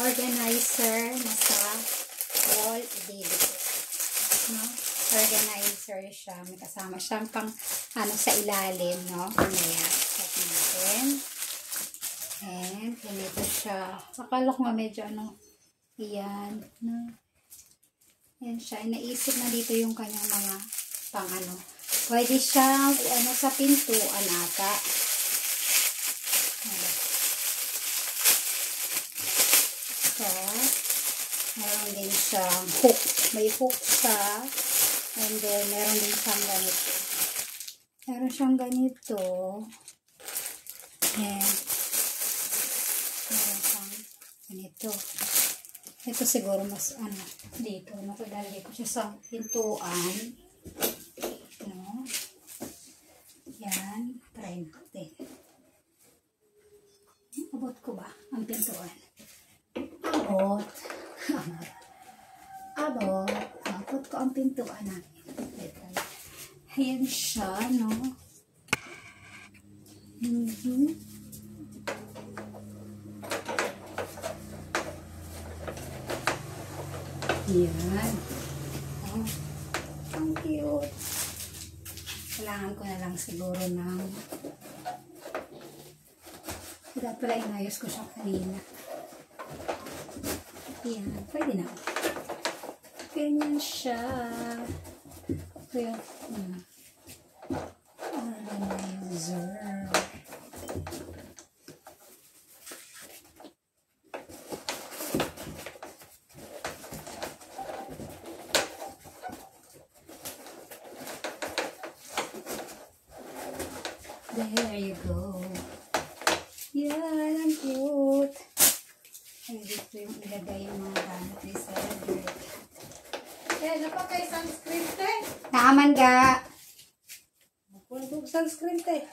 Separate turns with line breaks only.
organizer na sa wall dito. No? Organizer siya. May kasama siyang pang ano sa ilalim, no? Mamaya, check natin. And, ganito siya. Akala ko nga medyo ano, yan, no? Yan siya. Naisip na dito yung kanyang mga pang ano. Pwede siyang ano sa pintuan ata. So, meron din siyang hook. May hook siya. And then, meron din siyang ganito. Meron siyang ganito. And, meron siyang ganito. Ito siguro mas ano, dito. Nakalagay ko siya sa pintuan. No? Yan. Try natin. Abot ko ba ang pintuan? Abot. Abot ko ang pintuan namin. Ayan siya, no? Yan. Oh, ang cute. Kailangan ko na lang siguro ng dapat pala inayos ko siya kanina. Yan. Pwede na. Ganyan siya. Kaya, organizer. There you go. Yan, ang cute. Ay, dito yung ilagay yung mga gamit ni Cedric.
Eh, dapat kayo sunscreen, te.
Naaman ga.
Sunscreen, te.